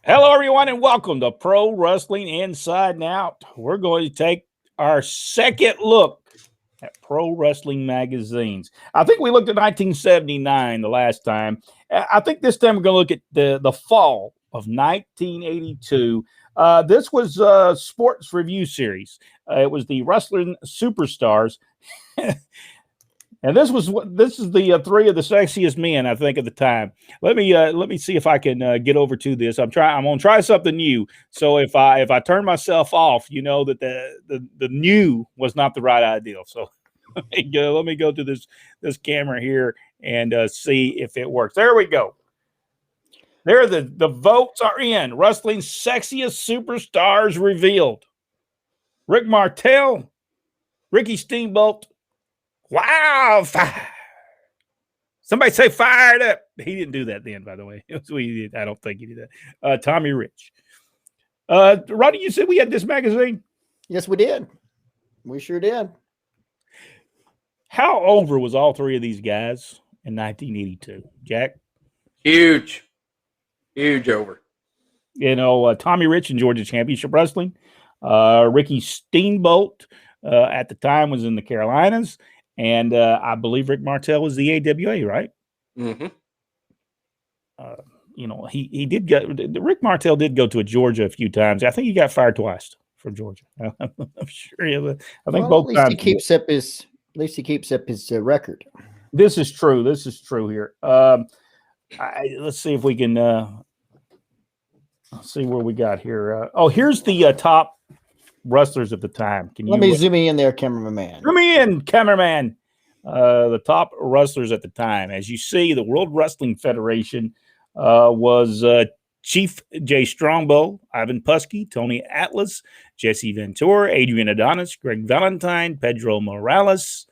Hello, everyone, and welcome to Pro Wrestling Inside and Out. We're going to take our second look at pro wrestling magazines. I think we looked at 1979 the last time. I think this time we're going to look at the fall of 1982. This was a sports review series. It was the Wrestling Superstars. And this is the three of the sexiest men, I think, at the time. Let me see if I can get over to this. I'm gonna try something new. So if I turn myself off, you know that the new was not the right idea. So let me go to this camera here and see if it works. There we go. There the votes are in. Wrestling sexiest superstars revealed. Rick Martel, Ricky Steamboat. Wow! Somebody say fired up. He didn't do that then, by the way. I don't think he did that. Tommy Rich. Roddy, you said we had this magazine? Yes, we did. We sure did. How over was all three of these guys in 1982? Jack? Huge over. You know, Tommy Rich in Georgia Championship Wrestling. Ricky Steamboat at the time was in the Carolinas. And I believe Rick Martel was the AWA, right? Mm-hmm. You know, he did go. Rick Martel did go to a Georgia a few times. I think he got fired twice from Georgia. I'm sure. I think both at least times. He keeps up his. At least he keeps up his record. This is true. This is true here. Let's see if we can. Let's see where we got here. Here's the top wrestlers at the time. Let me zoom in there, cameraman. Zoom in, cameraman. The top wrestlers at the time. As you see, the World Wrestling Federation was Chief Jay Strongbow, Ivan Putski, Tony Atlas, Jesse Ventura, Adrian Adonis, Greg Valentine, Pedro Morales,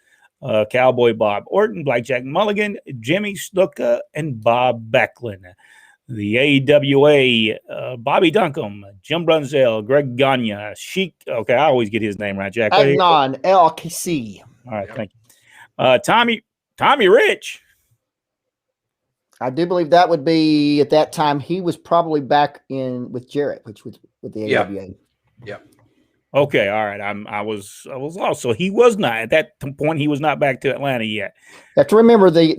Cowboy Bob Orton, Blackjack Mulligan, Jimmy Snuka, and Bob Backlund. The AWA, Bobby Duncombe, Jim Brunzell, Greg Gagne, Sheik. Okay, I always get his name right, Jack. Adnan LKC. All right, thank you. Tommy Rich. I do believe that would be at that time. He was probably back in with Jarrett, which was with the AWA. Yeah. Okay, all right. I was lost. So he was not at that point. He was not back to Atlanta yet. You have to remember the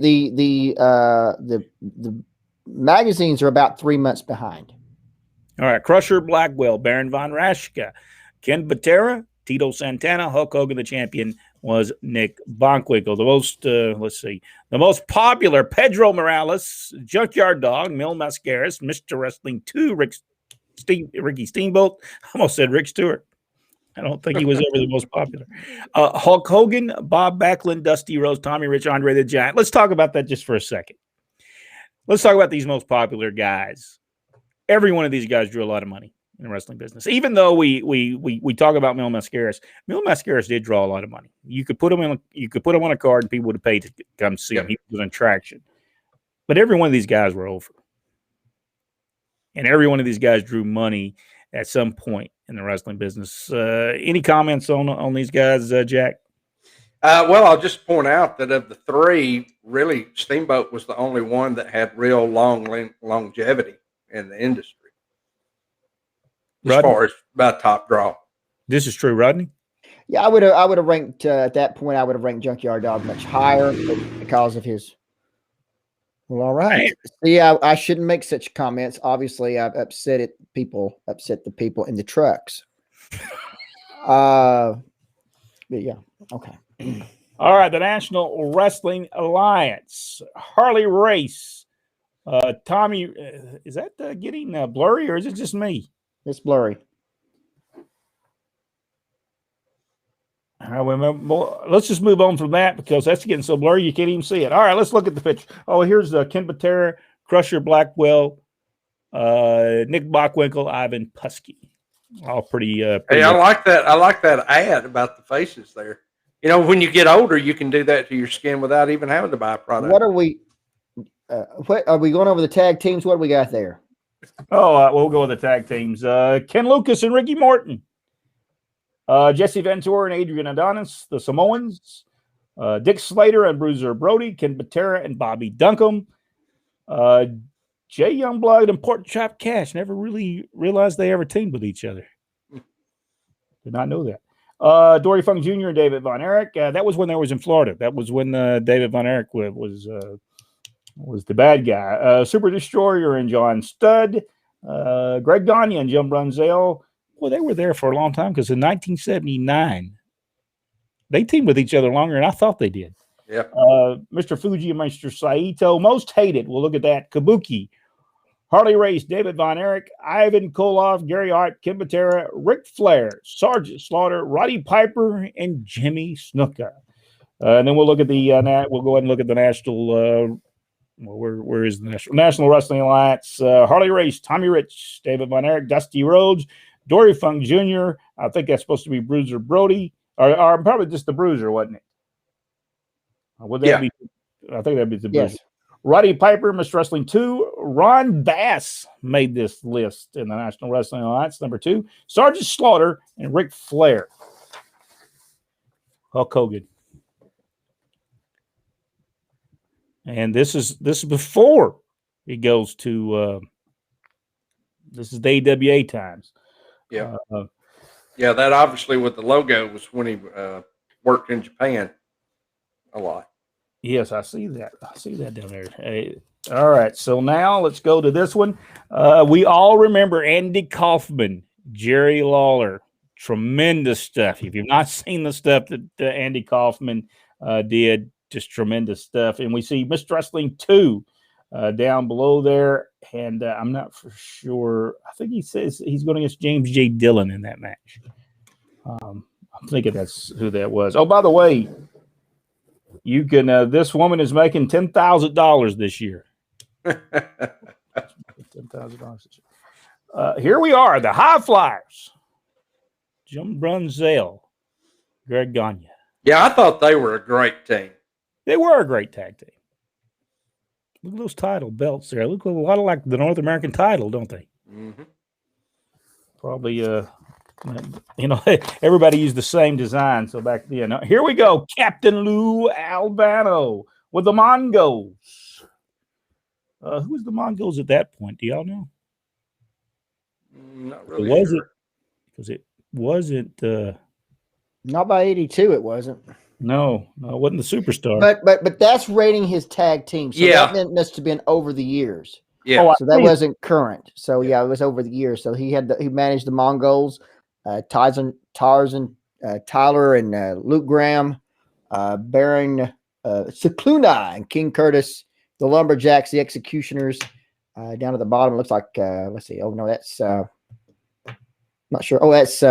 magazines are about 3 months behind. All right. Crusher Blackwell, Baron Von Raschke, Ken Patera, Tito Santana, Hulk Hogan, the champion was Nick Bockwinkel. The most popular, Pedro Morales, Junkyard Dog, Mil Mascaras, Mr. Wrestling 2, Ricky Steamboat. I almost said Rick Stewart. I don't think he was ever the most popular. Hulk Hogan, Bob Backlund, Dusty Rhodes, Tommy Rich, Andre the Giant. Let's talk about that just for a second. Let's talk about these most popular guys. Every one of these guys drew a lot of money in the wrestling business. Even though we talk about Mil Mascaras did draw a lot of money. You could put him on a card and people would have paid to come see him. He was an attraction. But every one of these guys were over. And every one of these guys drew money at some point in the wrestling business. Any comments on these guys, Jack? Well, I'll just point out that of the three, really, Steamboat was the only one that had real longevity in the industry. As far as about top draw. This is true, Rodney. Yeah, I would have ranked at that point. I would have ranked Junkyard Dog much higher because of his. Well, all right. Yeah, I shouldn't make such comments. Obviously, I've upset the people in the trucks. But yeah, okay. All right, the National Wrestling Alliance, Harley Race, Tommy. Is that getting blurry, or is it just me? It's blurry. All right, let's just move on from that because that's getting so blurry you can't even see it. All right, let's look at the picture. Oh, here's Ken Patera, Crusher Blackwell, Nick Bockwinkel, Ivan Putski. All pretty. Hey, I like that. I like that ad about the faces there. You know, when you get older, you can do that to your skin without even having to buy a product. What are we going over the tag teams? What do we got there? We'll go with the tag teams. Ken Lucas and Ricky Morton. Jesse Ventura and Adrian Adonis, the Samoans. Dick Slater and Bruiser Brody. Ken Patera and Bobby Duncombe. Jay Youngblood and Pork Chop Cash never really realized they ever teamed with each other. Did not know that. Dory Funk Jr. and David Von Erich. That was when they was in Florida. That was when David Von Erich was the bad guy. Super Destroyer and John Studd. Greg Gagne and Jim Brunzell. Well, they were there for a long time because in 1979, they teamed with each other longer than I thought they did. Yeah. Mr. Fuji and Mr. Saito. Most hated. We'll look at that. Kabuki. Harley Race, David Von Erich, Ivan Koloff, Gary Hart, Ken Patera, Ric Flair, Sergeant Slaughter, Roddy Piper, and Jimmy Snuka. And then we'll look at we'll go ahead and look at the national. Where is the National Wrestling Alliance? Harley Race, Tommy Rich, David Von Erich, Dusty Rhodes, Dory Funk Jr. I think that's supposed to be Bruiser Brody, or probably just the Bruiser, wasn't it? Would that be? I think that'd be the Bruiser. Yes. Roddy Piper, Mr. Wrestling 2. Ron Bass made this list in the National Wrestling Alliance, number 2. Sergeant Slaughter and Ric Flair. Hulk Hogan. And this is before he goes to this is the AWA times. Yeah. That obviously with the logo was when he worked in Japan a lot. Yes, I see that. I see that down there. Hey, all right, so now let's go to this one. We all remember Andy Kaufman, Jerry Lawler. Tremendous stuff. If you've not seen the stuff that Andy Kaufman did, just tremendous stuff. And we see Mr. Wrestling 2 down below there. And I'm not for sure. I think he says he's going against James J. Dillon in that match. I'm thinking that's who that was. Oh, by the way, you can. This woman is making $10,000 this year. $10,000. Here we are, the High Flyers. Jim Brunzell, Greg Gagne. Yeah, I thought they were a great team. They were a great tag team. Look at those title belts there. Look a lot of like the North American title, don't they? Mm-hmm. Probably, everybody used the same design. So back then, here we go. Captain Lou Albano with the Mongols. Who was the Mongols at that point? Do y'all know? Not really. Was it? Because it wasn't. Not by 82, it wasn't. No, it wasn't the Superstar. But that's rating his tag team. So that must have been over the years. Yeah. So that wasn't current. So it was over the years. So he managed the Mongols, Tarzan, Tyler, and Luke Graham, Baron Cicluna, and King Curtis, the Lumberjacks, the Executioners. Down at the bottom, it looks like let's see. Oh no, that's not sure. Oh, that's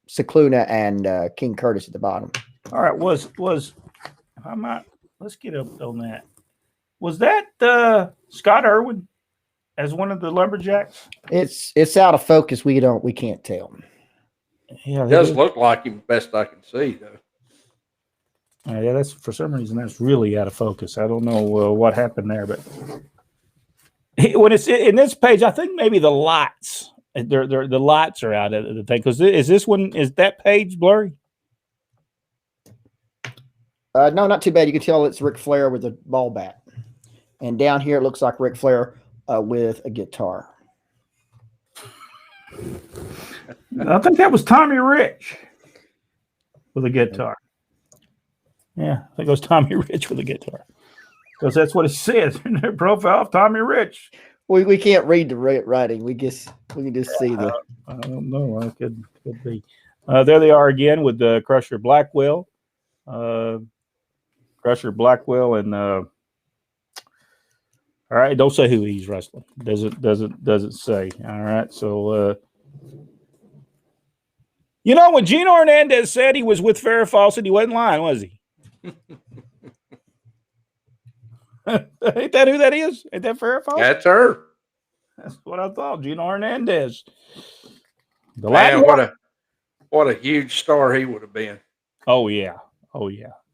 Cicluna and King Curtis at the bottom. All right, let's get up on that. Was that Scott Irwin as one of the Lumberjacks? It's out of focus. We can't tell. Yeah, it does look like him, best I can see though. Yeah, that's for some reason that's really out of focus. I don't know what happened there, but when it's in this page, I think maybe the lights. The lights are out of the thing. Because is that page blurry? No, not too bad. You can tell it's Ric Flair with a ball bat. And down here, it looks like Ric Flair with a guitar. I think that was Tommy Rich with a guitar. Yeah, I think it was Tommy Rich with a guitar. Because that's what it says in their profile of Tommy Rich. We can't read the writing. We can just see the. I don't know. It could be. There they are again with Crusher Blackwell. Crusher Blackwell and all right. Don't say who he's wrestling. Doesn't say. All right. So when Gino Hernandez said he was with Farrah Fawcett, he wasn't lying, was he? Ain't that who that is? Ain't that Farrah Fawcett? That's her. That's what I thought. Gino Hernandez. Man, what a huge star he would have been. Oh yeah. Let's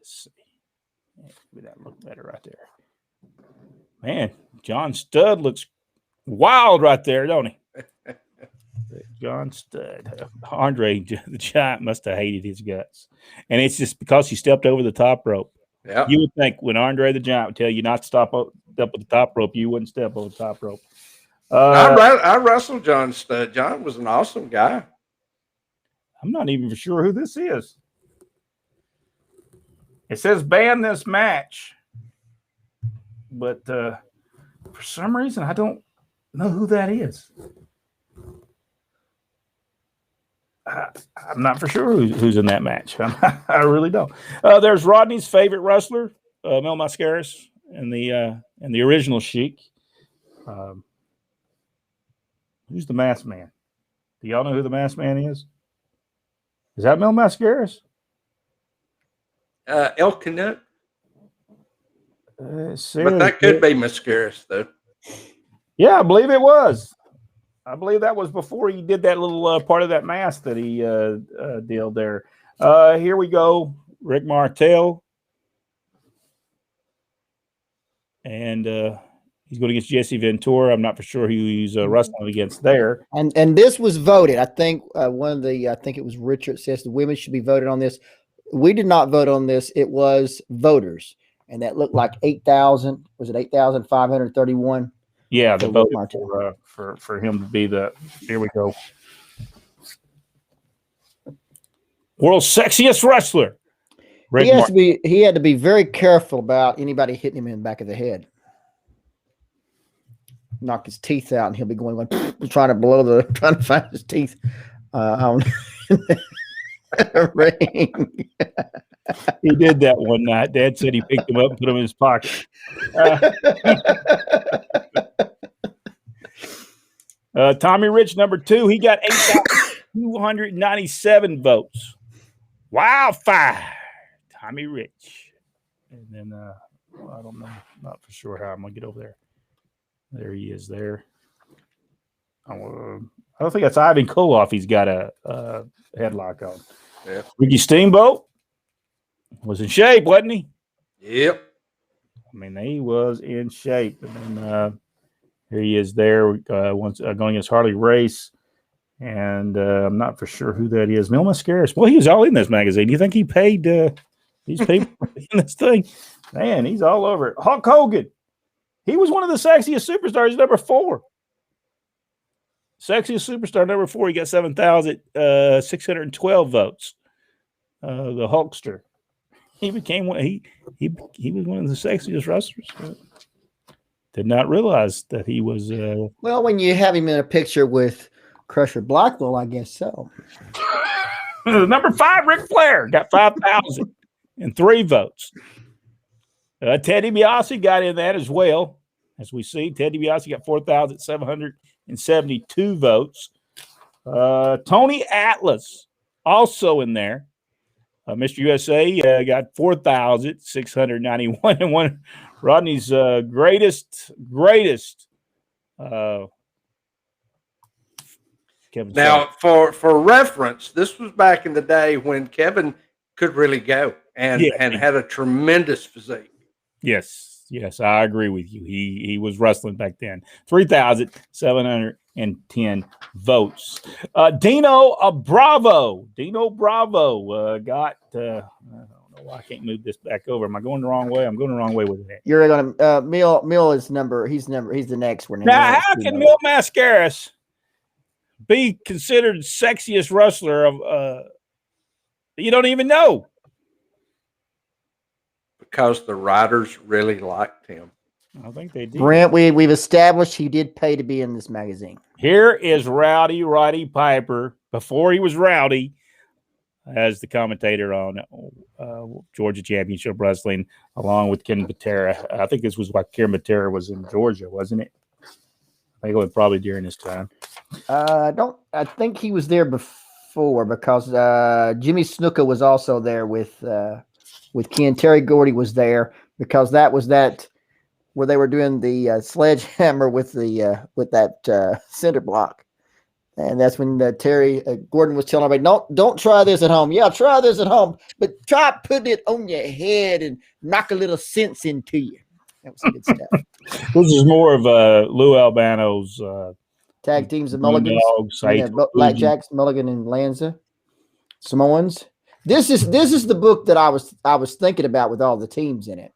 see. Maybe that look better right there. Man, John Studd looks wild right there, don't he? John Studd. Andre the Giant must have hated his guts. And it's just because he stepped over the top rope. Yeah. You would think when Andre the Giant would tell you not to step at the top rope, you wouldn't step on the top rope. I wrestled John Studd. John was an awesome guy. I'm not even sure who this is. It says ban this match, but for some reason I don't know who that is. I'm not for sure who's in that match. I really don't. There's Rodney's favorite wrestler, Mil Mascaras, and the original Sheik. Who's the Masked Man? Do y'all know who the Masked Man is? Is that Mil Mascaras? El Canuck. But that could be Mascaras, though. Yeah, I believe it was. I believe that was before he did that little part of that mask that he did there. Here we go. Rick Martel. And he's going against Jesse Ventura. I'm not for sure who he's wrestling against there. And this was voted. I think I think it was Richard says the women should be voted on this. We did not vote on this. It was voters. And that looked like 8,000. Was it 8,531? Yeah, they voted for him to be the. Here we go. World's sexiest wrestler. He had to be very careful about anybody hitting him in the back of the head. Knock his teeth out, and he'll be going trying to find his teeth on the ring. He did that one night. Dad said he picked him up and put him in his pocket. Tommy Rich, number 2, he got 8,297 votes. Wildfire, Tommy Rich. And then, I don't know, not for sure how I'm going to get over there. There he is there. I don't think that's Ivan Koloff. He's got a headlock on. Yeah. Ricky Steamboat was in shape, wasn't he? Yep. I mean, he was in shape. And then here he is there going against Harley Race. And I'm not for sure who that is. Mil Mascaras. Well, he was all in this magazine. Do you think he paid these people in this thing? Man, he's all over it. Hulk Hogan. He was one of the sexiest superstars, number 4. Sexiest superstar, number 4. He got 7,612 votes. The Hulkster. He became one. He was one of the sexiest wrestlers. Did not realize that he was. Well, when you have him in a picture with Crusher Blackwell, I guess so. Number 5, Ric Flair got 5,003 votes. Ted DiBiase got in that as well. As we see, Ted DiBiase got 4,772 votes. Tony Atlas also in there. Mr. USA got 4,691 and one. Rodney's greatest. Kevin. Now, for reference, this was back in the day when Kevin could really go and had a tremendous physique. Yes, I agree with you. He was wrestling back then. 3,710 votes. Dino Bravo got. I don't know why I can't move this back over. Am I going the wrong way? I'm going the wrong way with it. You're going to Mil is number. He's the next one. Now, how can Mil Mascaras be considered sexiest wrestler of? You don't even know. Because the writers really liked him. I think they did. Brent, we've established he did pay to be in this magazine. Here is Roddy Piper before he was Rowdy as the commentator on Georgia Championship Wrestling, along with Ken Patera. I think this was why Ken Patera was in Georgia, wasn't it? I think it was probably during this time. I think he was there before because Jimmy Snuka was also there with Ken. Terry Gordy was there because that was where they were doing the sledgehammer with that center block, and that's when Terry Gordon was telling everybody, don't try this at home. Yeah, try this at home, but try putting it on your head and knock a little sense into you. That was good stuff. This is more of Lou Albano's tag teams of Mulligans, Blackjacks, Mulligan and Lanza, Samoans. This is the book that I was thinking about with all the teams in it,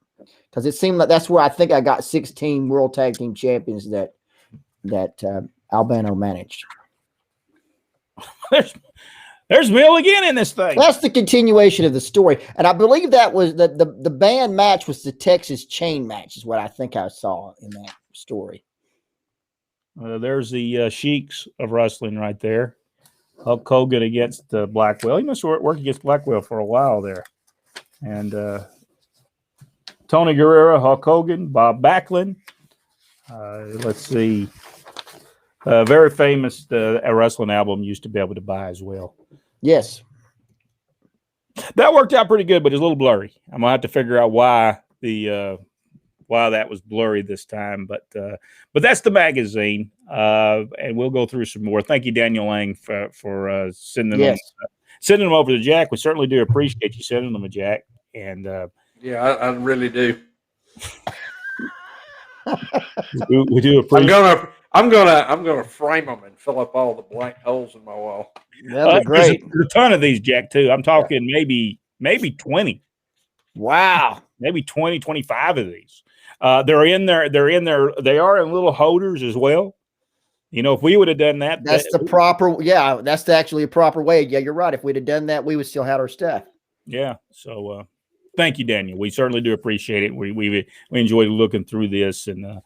because it seemed like that's where I think I got 16 World Tag Team Champions that Albano managed. There's Mill again in this thing. That's the continuation of the story, and I believe that was the band match was the Texas Chain Match, is what I think I saw in that story. There's the Sheiks of wrestling right there. Hulk Hogan against Blackwell. He must have worked against Blackwell for a while there. And Tony Guerrero, Hulk Hogan, Bob Backlund. Let's see. A very famous wrestling album used to be able to buy as well. Yes. That worked out pretty good, but it's a little blurry. I'm going to have to figure out why that was blurry this time. But that's the magazine. And we'll go through some more. Thank you, Daniel Lang, for sending them over to Jack. We certainly do appreciate you sending them to Jack. And yeah, I really do. we do appreciate. I'm gonna frame them and fill up all the blank holes in my wall. That'd be great. There's a ton of these, Jack, too. I'm talking maybe 20. Wow. Maybe 20, 25 of these. They're in there. They are in little holders as well. You know, if we would have done that, that's actually a proper way. Yeah, you're right. If we'd have done that, we would still have our stuff. Yeah. So thank you, Daniel. We certainly do appreciate it. We enjoyed looking through this, and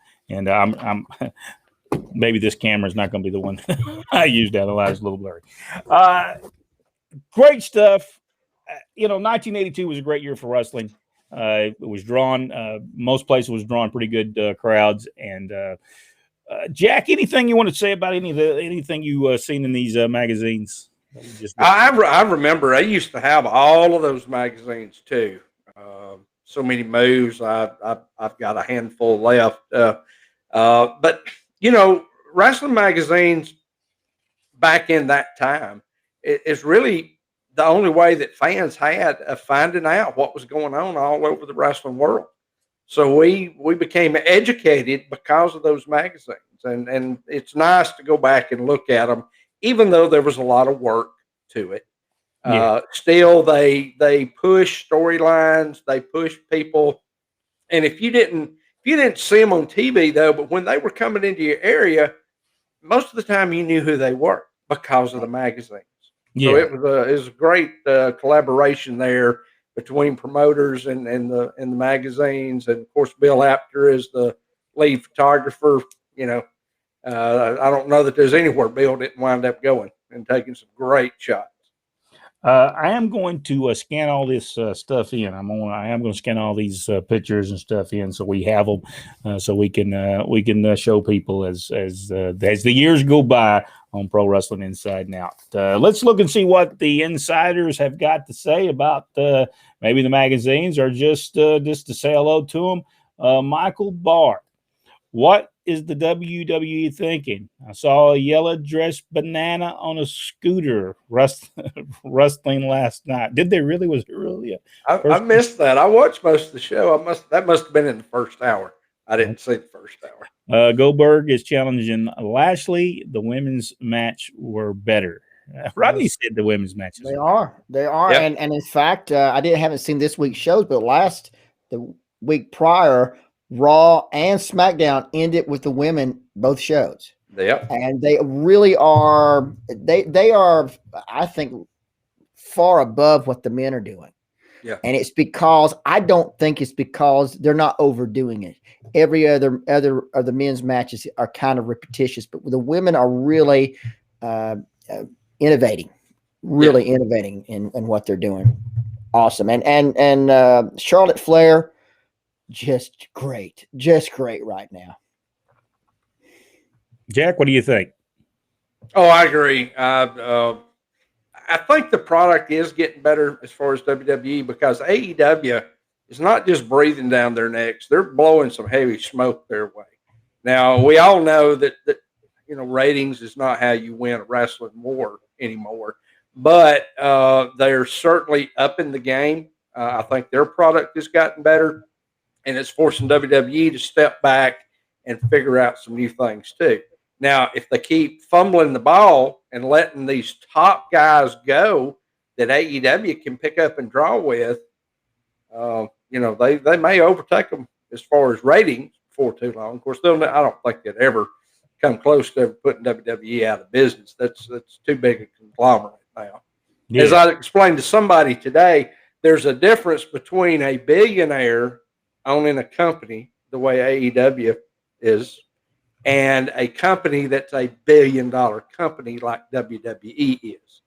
I'm maybe this camera is not going to be the one I used out. It's a little blurry. Great stuff. 1982 was a great year for wrestling. It was drawn. Most places was drawing pretty good crowds. And Jack, anything you want to say about anything you seen in these magazines? I remember I used to have all of those magazines too. So many moves. I've got a handful left. But wrestling magazines back in that time is really the only way that fans had of finding out what was going on all over the wrestling world. So we became educated because of those magazines, and it's nice to go back and look at them, even though there was a lot of work to it. Yeah. Still, they push storylines, they push people, and if you didn't see them on TV though, but when they were coming into your area, most of the time you knew who they were because of the magazines. Yeah. So it was a great collaboration there between promoters and the magazines, and of course Bill Apter is the lead photographer. I don't know that there's anywhere Bill didn't wind up going and taking some great shots. I am going to scan all this stuff in. I am going to scan all these pictures and stuff in, so we have them, so we can show people as the years go by on Pro Wrestling Inside and Out. Let's look and see what the insiders have got to say about maybe the magazines, or just to say hello to them. Michael Barr, what is the WWE thinking? I saw a yellow dress banana on a scooter wrestling last night. Did they really? Was it really? I missed that. I watched most of the show. That must have been in the first hour. I didn't see the first hour. Goldberg is challenging Lashley. The women's match were better. Rodney said the women's matches. They are. Yep. And in fact, I haven't seen this week's shows, but the week prior, Raw and SmackDown ended with the women, both shows. Yeah. And they really are, they are, I think, far above what the men are doing. Yeah. And it's because, I don't think it's because they're not overdoing it. Every other of the men's matches are kind of repetitious, but the women are really innovating in what they're doing. Awesome. And Charlotte Flair, just great right now. Jack, what do you think? Oh, I agree. I think the product is getting better as far as WWE, because AEW is not just breathing down their necks; they're blowing some heavy smoke their way. Now, we all know that ratings is not how you win a wrestling war anymore, but they're certainly upping the game. I think their product has gotten better, and it's forcing WWE to step back and figure out some new things too. Now, if they keep fumbling the ball and letting these top guys go, that AEW can pick up and draw with, they may overtake them as far as ratings before too long. Of course, I don't think they'd ever come close to putting WWE out of business. That's too big a conglomerate now. Yeah. As I explained to somebody today, there's a difference between a billionaire owning a company the way AEW is and a company that's a $1 billion company like WWE is.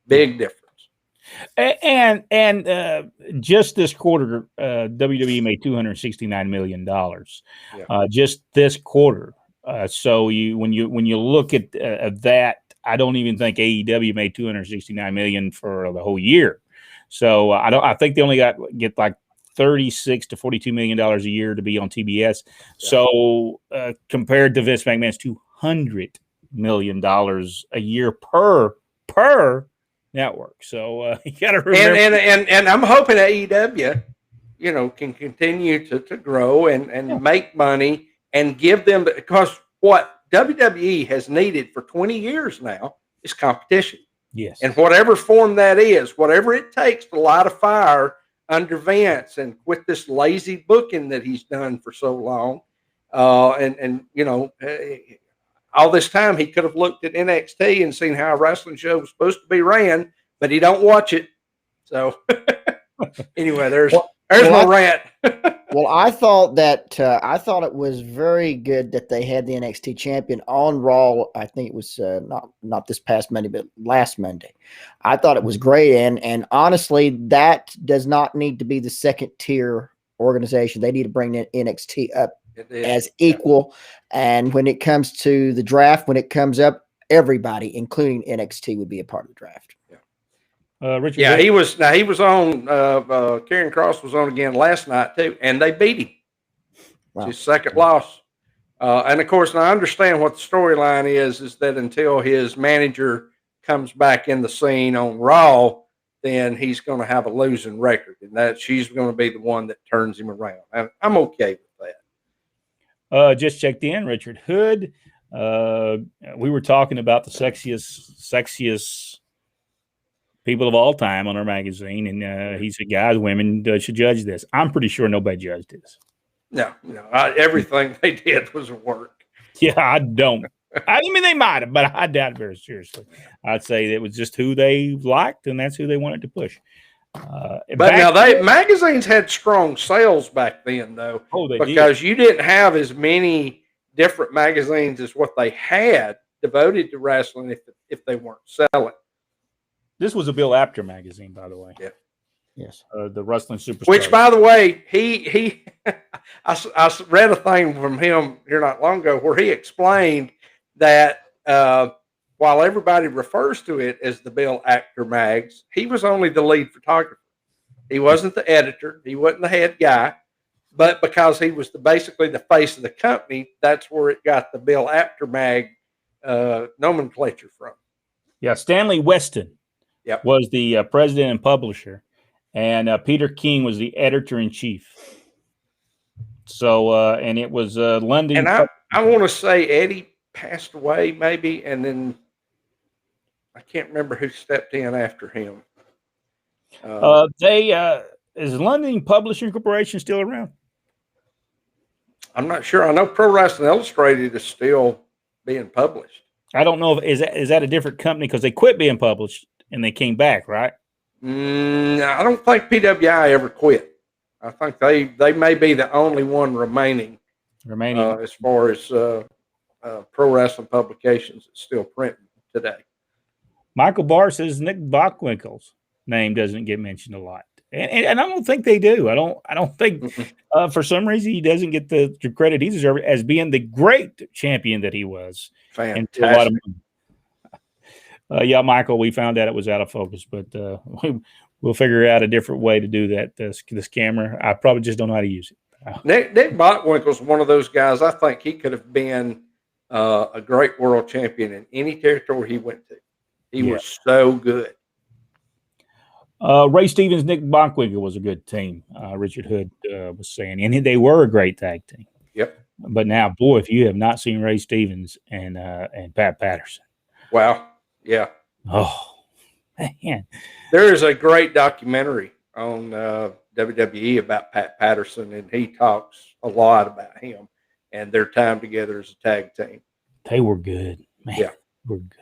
Big difference. And just this quarter, WWE made $269 million. Just this quarter. So when you look at that, I don't even think AEW made $269 million for the whole year. So I think they only get like $36 to $42 million a year to be on TBS. Yeah. So compared to Vince McMahon's $200 million a year per network. So you got to remember. And I'm hoping AEW, can continue to grow and make money and give them, because what WWE has needed for 20 years now is competition. Yes. And whatever form that is, whatever it takes to light a fire under Vince and quit this lazy booking that he's done for so long. All this time he could have looked at NXT and seen how a wrestling show was supposed to be ran, but he don't watch it. So anyway, there's my rant. Well, I thought it was very good that they had the NXT champion on Raw. I think it was not this past Monday, but last Monday. I thought it was great, and honestly, that does not need to be the second tier organization. They need to bring in NXT up as equal. And when it comes to the draft, when it comes up, everybody, including NXT, would be a part of the draft. Richard. Yeah, he was on. Karrion Kross was on again last night too, and they beat him. Wow. His second loss. And of course, I understand what the storyline is that until his manager comes back in the scene on Raw, then he's going to have a losing record, and that she's going to be the one that turns him around. And I'm okay with that. Just checked in, Richard Hood. We were talking about the sexiest people of all time on our magazine, and he said, guys, women should judge this. I'm pretty sure nobody judged this. No, everything they did was work. Yeah, I don't. I mean, they might have, but I doubt it very seriously. I'd say it was just who they liked, and that's who they wanted to push. But now magazines had strong sales back then, though, because you didn't have as many different magazines as what they had devoted to wrestling if they weren't selling. This was a Bill Apter magazine, by the way. Yeah. Yes. The wrestling superstar. Which, by the way, I read a thing from him here not long ago where he explained that while everybody refers to it as the Bill Apter mags, he was only the lead photographer. He wasn't the editor. He wasn't the head guy. But because he was basically the face of the company, that's where it got the Bill Apter mag nomenclature from. Yeah, Stanley Weston. Yep. Was the president and publisher, and Peter King was the editor-in-chief. So, and it was London. And I want to say Eddie passed away, maybe, and then I can't remember who stepped in after him. Is London Publishing Corporation still around? I'm not sure. I know Pro Wrestling Illustrated is still being published. I don't know if is that a different company because they quit being published. And they came back, right? I don't think PWI ever quit. I think they may be the only one remaining as far as pro wrestling publications that's still printing today. Michael Barr says Nick Bockwinkel's name doesn't get mentioned a lot, and I don't think they do. I don't think for some reason he doesn't get the credit he deserves as being the great champion that he was. Fantastic. Yeah, Michael, we found out it was out of focus, but we'll figure out a different way to do that. This camera, I probably just don't know how to use it. Nick Bockwinkel's one of those guys. I think he could have been a great world champion in any territory he went to. He was so good. Ray Stevens, Nick Bockwinkel was a good team. Richard Hood was saying, and they were a great tag team. Yep. But now, boy, if you have not seen Ray Stevens and Pat Patterson, wow. Yeah. Oh, Man. There is a great documentary on WWE about Pat Patterson, and he talks a lot about him and their time together as a tag team. They were good. Man, Yeah. were good.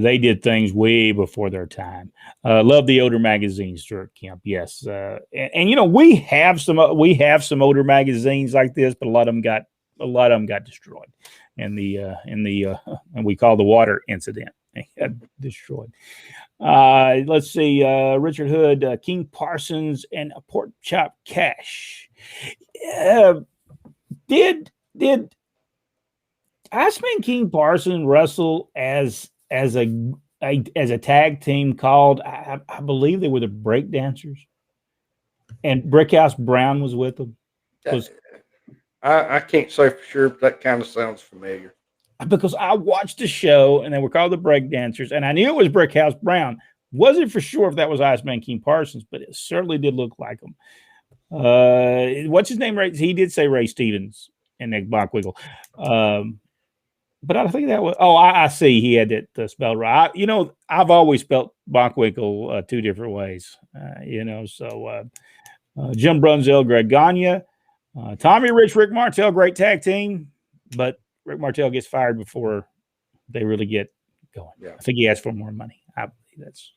They did things way before their time. Love the older magazines, Stuart Kemp. Yes, and you know we have some older magazines like this, but a lot of them got destroyed, and and we call the water incident. They got destroyed. Let's see, Richard Hood, King Parsons, and a Pork Chop Cash. Did Iceman King Parsons wrestle as a tag team called? I believe they were the Breakdancers, and Brickhouse Brown was with them. I can't say for sure, but that kind of sounds familiar. Because I watched the show and they were called the Breakdancers, and I knew it was Brickhouse Brown. Wasn't for sure if that was Iceman King Parsons, but it certainly did look like him. What's his name? Right? He did say Ray Stevens and Nick Bockwinkel. But I think that was. Oh, I see. He had it spelled right. I've always spelled Bockwinkel two different ways. So Jim Brunzell, Greg Gagne, Tommy Rich, Rick Martel, great tag team, but Rick Martel gets fired before they really get going. Yeah. I think he asked for more money. I believe that's.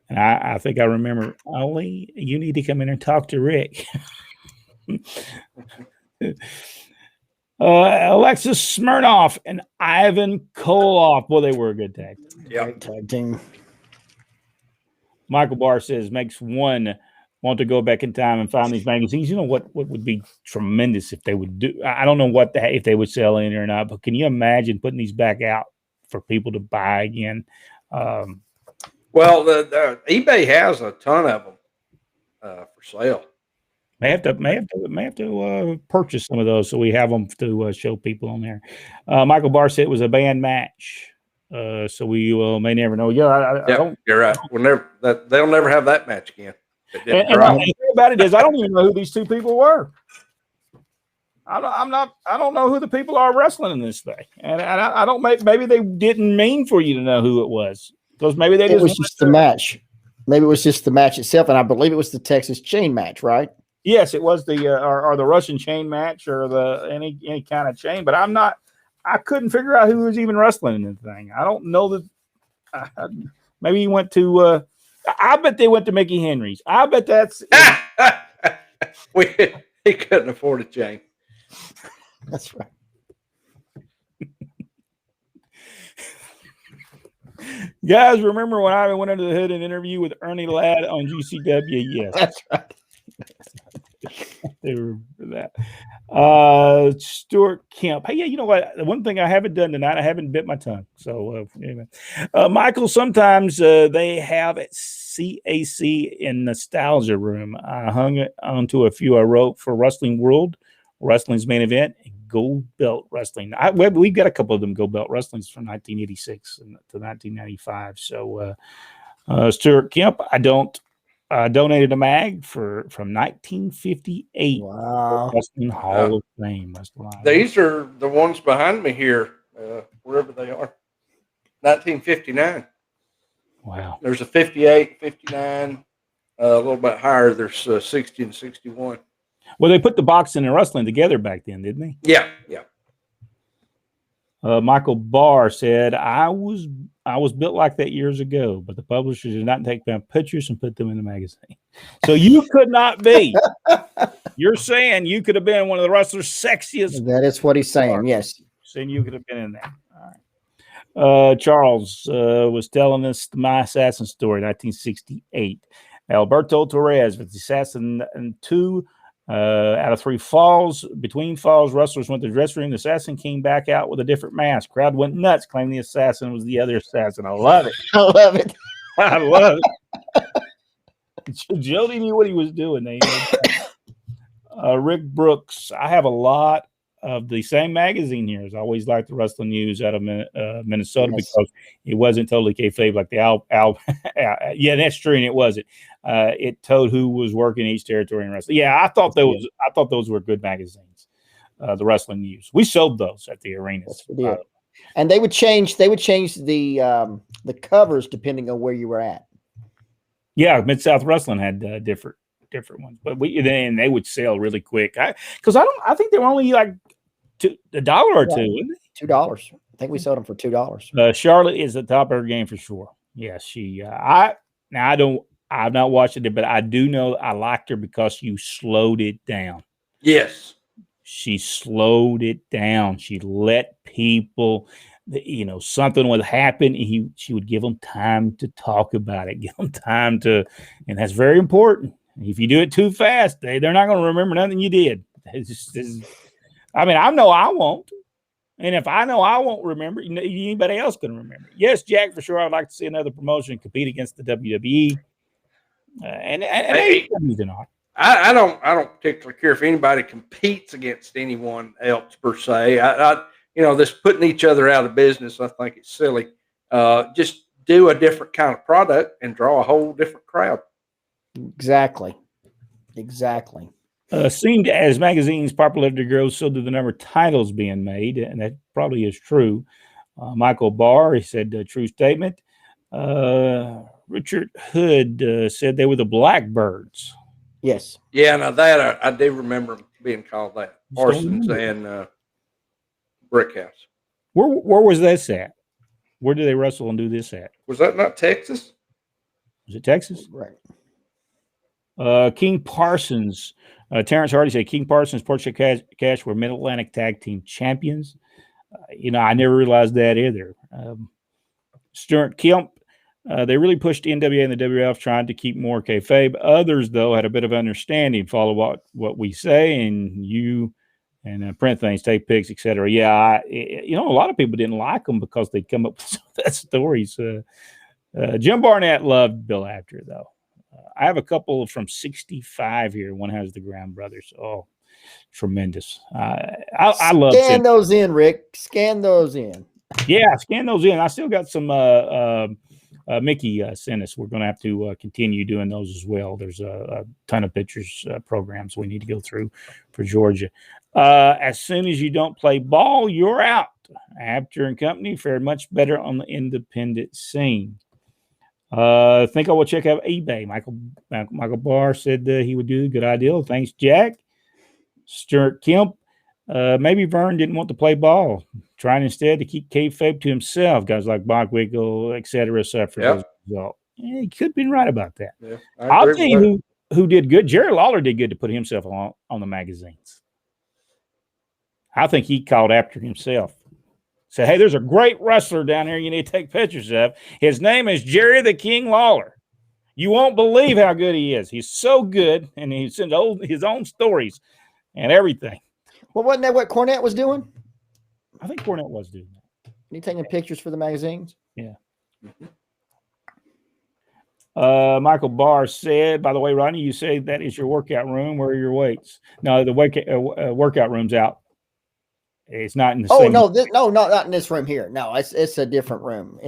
And I think I remember, Ollie, you need to come in and talk to Rick. Alexis Smirnoff and Ivan Koloff. Boy, they were a good tag team. Yeah. Tag team. Michael Barr says, makes one want to go back in time and find these magazines. You know what would be tremendous if they would do? I don't know if they would sell in or not, but can you imagine putting these back out for people to buy again? Well, the eBay has a ton of them for sale. May have to purchase some of those so we have them to show people on there. Michael Barr said it was a band match, so we may never know. Yeah, I don't. You're right. They'll never have that match again. And the thing about it is, I don't even know who these two people were. I don't know who the people are wrestling in this thing, and I don't. Maybe they didn't mean for you to know who it was, because maybe it was just the match. Maybe it was just the match itself, and I believe it was the Texas chain match, right? Yes, it was the or the Russian chain match or the any kind of chain. But I couldn't figure out who was even wrestling in the thing. I don't know that. Maybe he went to. I bet they went to Mickey Henry's. I bet that's. He couldn't afford a chain. That's right. Guys, remember when I went under the hood and interview with Ernie Ladd on GCW? Yes, that's right. They remember that. Stuart Kemp. Hey, yeah, you know what? The one thing I haven't done tonight, I haven't bit my tongue. So, anyway. Michael, sometimes they have at CAC in Nostalgia Room. I hung it onto a few I wrote for Wrestling World, Wrestling's Main Event, and Gold Belt Wrestling. We've got a couple of them Gold Belt Wrestlings from 1986 to 1995. So, Stuart Kemp, I donated a mag from 1958. Wow. Wrestling Hall of Fame. These are the ones behind me here, wherever they are. 1959. Wow. There's a 58, 59, a little bit higher. There's 60 and 61. Well, they put the boxing and wrestling together back then, didn't they? Yeah. Michael Barr said, I was built like that years ago, but the publishers did not take down pictures and put them in the magazine. So you could not be. You're saying you could have been one of the wrestlers' sexiest. That is what he's saying, yes. Saying you could have been in there. All right. Charles was telling us my assassin story, 1968. Alberto Torres with the assassin and 2 out of 3 falls. Between falls, wrestlers went to the dressing room. The assassin came back out with a different mask. Crowd went nuts, claiming the assassin was the other assassin. I love it. I love it. I love it. Jody knew what he was doing. Rick Brooks. I have a lot of the same magazine here. I always liked the Wrestling News out of Minnesota, yes, because it wasn't totally kayfabe like the yeah, that's true, and it wasn't. It told who was working each territory in wrestling. Yeah, I thought those were good magazines. The Wrestling News. We sold those at the arenas. And they would change the covers depending on where you were at. Yeah, Mid-South Wrestling had different ones, but they would sell really quick. I think they were only like $1 or $2, wasn't they? $2. I think we sold them for $2. Charlotte is the top of her game for sure. Yeah, I've not watched it, but I do know I liked her because you slowed it down. Yes. She slowed it down. She let people, something would happen. And she would give them time to talk about it, give them time to, and that's very important. If you do it too fast, they're not going to remember nothing you did. I know I won't. And if I know I won't remember, anybody else can remember. Yes, Jack, for sure. I'd like to see another promotion compete against the WWE. And AEW not. I don't particularly care if anybody competes against anyone else per se. This putting each other out of business, I think it's silly. Just do a different kind of product and draw a whole different crowd. Exactly. Seemed as magazines' popularity grows, so do the number of titles being made, and that probably is true. Michael Barr, he said, true statement. Richard Hood said they were the Blackbirds. Yes. Yeah, now that I do remember being called that. Parsons and Brickhouse. Where was this at? Where did they wrestle and do this at? Was that not Texas? Was it Texas? Right. King Parsons. Terrence Hardy said King Parsons, Portia Cash were Mid-Atlantic Tag Team Champions. I never realized that either. Stuart Kemp. They really pushed the NWA and the WWF trying to keep more kayfabe. Others, though, had a bit of understanding, follow what we say, and you and print things, take pics, etc. Yeah, a lot of people didn't like them because they'd come up with some of that stories. Jim Barnett loved Bill Apter, though. I have a couple from 65 here. One has the Graham Brothers. Oh, tremendous. I love Scan those in, Rick. Scan those in. Yeah, scan those in. I still got some Mickey sent us. We're going to have to continue doing those as well. There's a ton of pictures programs we need to go through for Georgia. As soon as you don't play ball, you're out. Apter and company fared much better on the independent scene. I think I will check out eBay. Michael Barr said he would do a good idea. Thanks, Jack. Stuart Kemp. Maybe Vern didn't want to play ball, trying instead to keep kayfabe to himself. Guys like Bockwinkel, etc. suffered as a result. Yeah, he could have been right about that. Yeah, I'll tell you who did good. Jerry Lawler did good to put himself on the magazines. I think he called after himself. Said, hey, there's a great wrestler down here you need to take pictures of. His name is Jerry the King Lawler. You won't believe how good he is. He's so good, and he's sent his own stories and everything. Well, wasn't that what Cornette was doing? I think Cornette was doing that. He taking pictures for the magazines? Yeah. Michael Barr said, by the way, Rodney, you say that is your workout room. Where are your weights? No, the workout room's out. It's not in the same. Not in this room here. No, it's a different room.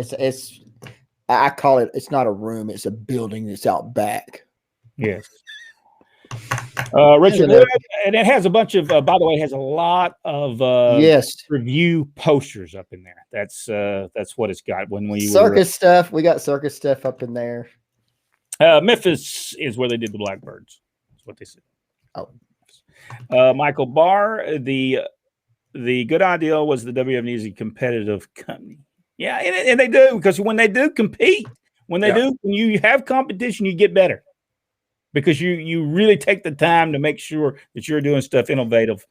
I call it. It's not a room. It's a building that's out back. Yes. Richard Wood, and it has a bunch of. By the way, it has a lot of review posters up in there. That's what it's got. Circus stuff. We got circus stuff up in there. Memphis is where they did the Blackbirds. That's what they said. Oh, Michael Barr, the good idea was the WWF needs a competitive company. Yeah, and they do, because when they do compete, when you have competition, you get better because you really take the time to make sure that you're doing stuff innovative.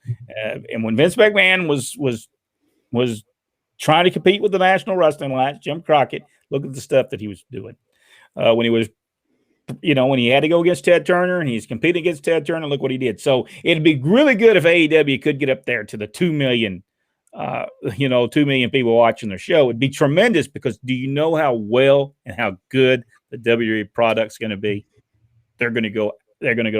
And when Vince McMahon was trying to compete with the National Wrestling Alliance, Jim Crockett, look at the stuff that he was doing when he was. When he had to go against Ted Turner and he's competing against Ted Turner, look what he did. So it'd be really good if AEW could get up there to the 2 million, 2 million people watching their show. It'd be tremendous because do you know how well and how good the WWE product's going to be? They're going to go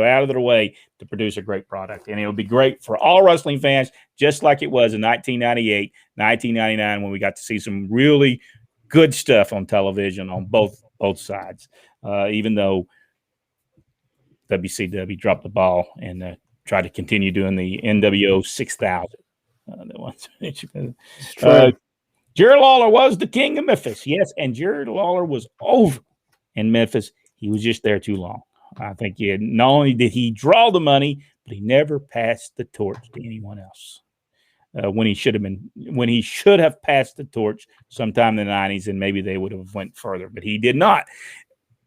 out of their way to produce a great product. And it'll be great for all wrestling fans, just like it was in 1998, 1999, when we got to see some really good stuff on television on both sides. Even though WCW dropped the ball and tried to continue doing the NWO 6000. Jerry Lawler was the king of Memphis. Yes, and Jerry Lawler was over in Memphis. He was just there too long. I think not only did he draw the money, but he never passed the torch to anyone else. When he should have passed the torch sometime in the 90s, and maybe they would have went further, but he did not.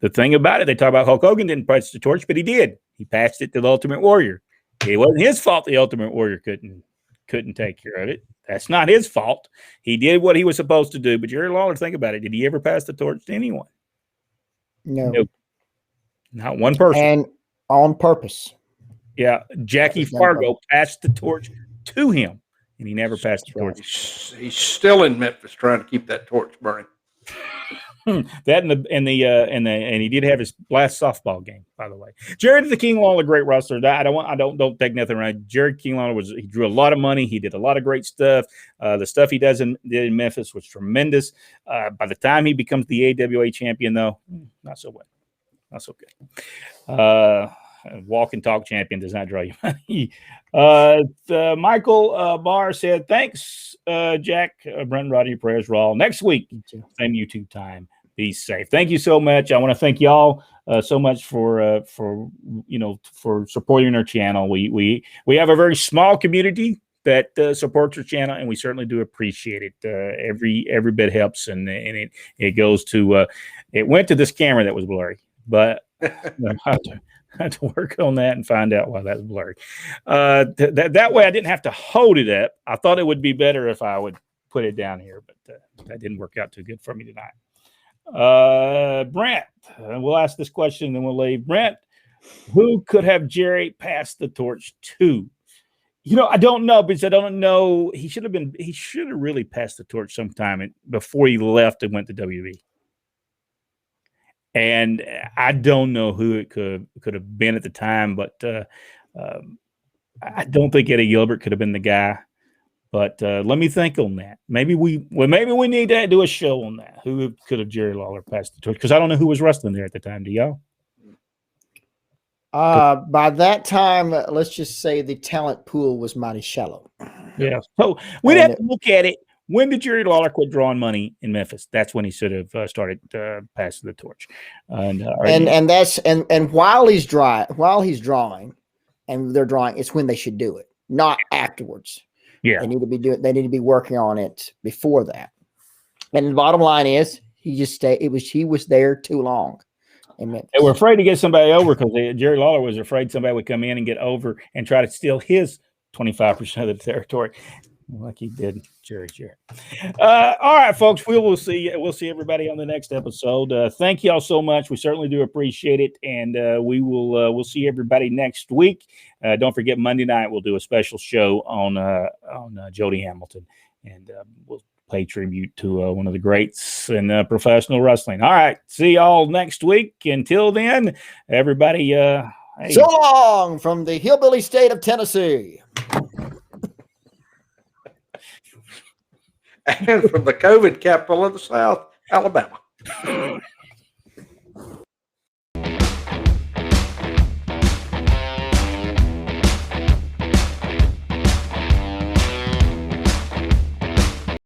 The thing about it, they talk about Hulk Hogan didn't pass the torch, but he did. He passed it to the Ultimate Warrior. It wasn't his fault the Ultimate Warrior couldn't take care of it. That's not his fault. He did what he was supposed to do. But Jerry Lawler, think about it. Did he ever pass the torch to anyone? No. Nope. Not one person. And on purpose. Yeah. Jackie Fargo passed the torch to him, and he never passed the torch. He's still in Memphis trying to keep that torch burning. That and he did have his last softball game, by the way. Jerry the King Lawler, great wrestler. I don't take nothing right. Jerry King Lawler he drew a lot of money. He did a lot of great stuff. The stuff he did in Memphis was tremendous. By the time he becomes the AWA champion, though, not so well. Not so good. Walk and talk champion does not draw you money. Michael Barr said, thanks, Jack, Brent, Roddy, prayers, Raw. Next week, same YouTube time. Be safe. Thank you so much. I want to thank y'all so much for supporting our channel. We have a very small community that supports our channel, and we certainly do appreciate it. Every bit helps, and it goes to it went to this camera that was blurry, but I have to work on that and find out why that's blurry. That way I didn't have to hold it up. I thought it would be better if I would put it down here, but that didn't work out too good for me tonight. Brent, we'll ask this question and then we'll leave. Brent, who could have Jerry passed the torch to? I don't know, because I don't know. He should have really passed the torch sometime before he left and went to WWE. And I don't know who it could have been at the time, but I don't think Eddie Gilbert could have been the guy. But let me think on that. Maybe we need to do a show on that. Who could have Jerry Lawler passed the torch? Because I don't know who was wrestling there at the time. Do y'all? By that time, let's just say the talent pool was mighty shallow. Yeah. So we'd have to look at it. When did Jerry Lawler quit drawing money in Memphis? That's when he should have started passing the torch. And while he's drawing, and they're drawing, it's when they should do it, not afterwards. Yeah, they need to be working on it before that. And the bottom line is, he was there too long. They were afraid to get somebody over because Jerry Lawler was afraid somebody would come in and get over and try to steal his 25% of the territory, like he did Jerry. All right, folks, we'll see everybody on the next episode. Thank y'all so much. We certainly do appreciate it, and we'll see everybody next week. Don't forget, Monday night we'll do a special show on Jody Hamilton, and we'll pay tribute to one of the greats in professional wrestling. All right, see y'all next week. Until then, everybody, hey. So long from the hillbilly state of Tennessee. And from the COVID capital of the South, Alabama.